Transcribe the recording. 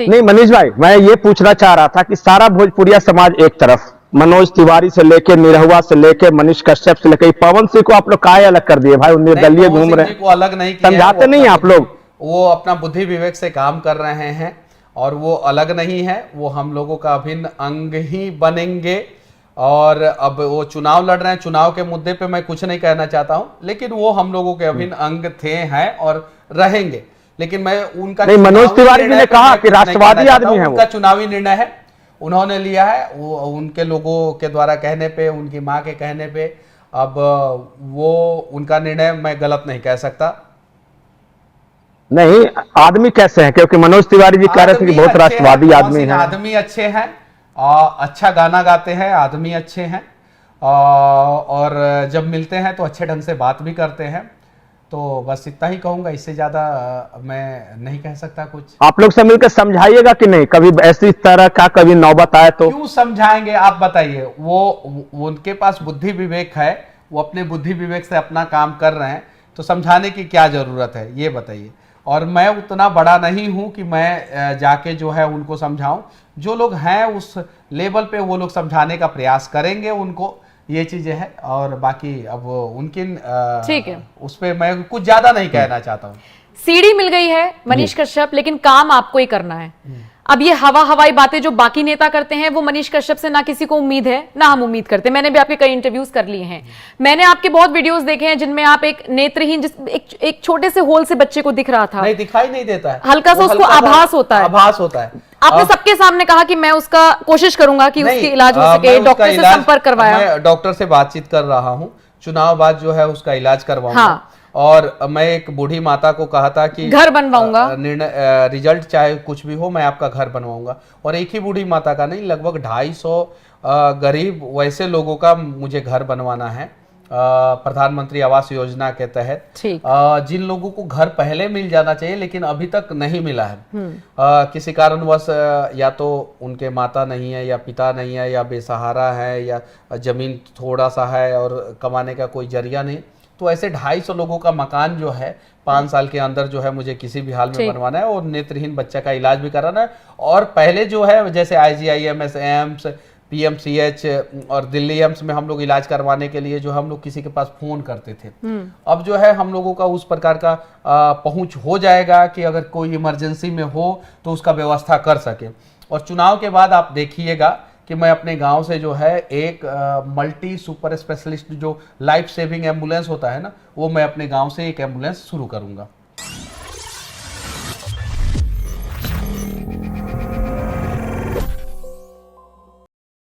नहीं मनीष भाई, मैं ये पूछना चाह रहा था कि सारा भोजपुरिया समाज एक तरफ, मनोज तिवारी से लेके, निरहुआ से लेके, मनीष कश्यप से लेके, पवन सिंह को आप लोग काहे अलग कर दिए भाई? उन्हें दलीय घूम रहे हैं, को अलग नहीं किया, समझाते नहीं आप लोग? वो अपना बुद्धि विवेक से काम कर रहे हैं और वो अलग नहीं है, वो हम लोगों का अभिन्न अंग ही बनेंगे। और अब वो चुनाव लड़ रहे हैं, चुनाव के मुद्दे पे मैं कुछ नहीं कहना चाहता हूं, लेकिन वो हम लोगों के अभिन्न अंग थे, हैं और रहेंगे। लेकिन मैं उनका नहीं, मनोज तिवारी जी ने कहा कि राष्ट्रवादी आदमी है, उनका चुनावी निर्णय है, उन्होंने लिया है, वो उनके लोगों के द्वारा कहने पे, उनकी माँ के कहने पे, अब वो उनका निर्णय मैं गलत नहीं कह सकता। नहीं, आदमी कैसे हैं? क्योंकि मनोज तिवारी जी कह रहे थे कि बहुत राष्ट्रवादी आदमी हैं। आदमी अच्छे हैं, अच्छा गाना गाते हैं, आदमी अच्छे हैं, और जब मिलते हैं तो अच्छे ढंग से बात भी करते हैं। तो बस इतना ही कहूंगा, इससे ज्यादा मैं नहीं कह सकता कुछ। आप लोग से मिलकर समझाइएगा कि नहीं, कभी ऐसी तरह का कभी नौबत आए तो? क्यों समझाएंगे आप बताइए? वो उनके पास बुद्धि विवेक है, वो अपने बुद्धि विवेक से अपना काम कर रहे हैं, तो समझाने की क्या जरूरत है ये बताइए। और मैं उतना बड़ा नहीं हूं कि मैं जाके जो है उनको समझाऊं। जो लोग हैं उस लेवल पे वो लोग समझाने का प्रयास करेंगे उनको, ये चीजें हैं। और बाकी अब उनकी ठीक है, उस पर मैं कुछ ज्यादा नहीं कहना चाहता हूँ। सीढ़ी मिल गई है मनीष कश्यप, लेकिन काम आपको ही करना है। अब ये हवाई बातें जो बाकी नेता करते हैं, वो मनीष कश्यप से ना किसी को उम्मीद है, ना हम उम्मीद करते। मैंने भी आपके कई इंटरव्यूज कर लिए हैं, मैंने आपके बहुत वीडियोस देखे हैं जिनमें आप एक नेत्रहीन, एक छोटे से होल से बच्चे को दिख रहा था, नहीं दिखाई नहीं देता है, हल्का सा उसको आभास होता है, आभास होता है। आपने सबके सामने कहा कि मैं उसका कोशिश करूंगा कि उसकी इलाज हो सके, डॉक्टर से संपर्क करवाया। मैं डॉक्टर से बातचीत कर रहा हूँ, चुनाव बाद जो है उसका इलाज करवाऊंगा। हाँ। और मैं एक बूढ़ी माता को कहा था कि घर बनवाऊंगा, रिजल्ट चाहे कुछ भी हो, मैं आपका घर बनवाऊंगा। और एक ही बूढ़ी माता का नहीं, लगभग 250 गरीब वैसे लोगों का मुझे घर बनवाना है प्रधानमंत्री आवास योजना के तहत। जिन लोगों को घर पहले मिल जाना चाहिए लेकिन अभी तक नहीं मिला है, किसी कारणवश, या तो उनके माता नहीं है, या पिता नहीं है, या बेसहारा है, या जमीन थोड़ा सा है और कमाने का कोई जरिया नहीं, तो ऐसे 250 लोगों का मकान जो है 5 साल के अंदर जो है मुझे किसी भी हाल में बनवाना है। और नेत्रहीन बच्चा का इलाज भी कराना है। और पहले जो है जैसे IGIMS, एम्स, PMCH और दिल्ली एम्स में हम लोग इलाज करवाने के लिए जो हम लोग किसी के पास फोन करते थे, अब जो है हम लोगों का उस प्रकार का पहुंच हो जाएगा कि अगर कोई इमरजेंसी में हो तो उसका व्यवस्था कर सके। और चुनाव के बाद आप देखिएगा कि मैं अपने गांव से जो है एक मल्टी सुपर स्पेशलिस्ट जो लाइफ सेविंग एम्बुलेंस होता है ना, वो मैं अपने गांव से एक एम्बुलेंस शुरू करूंगा।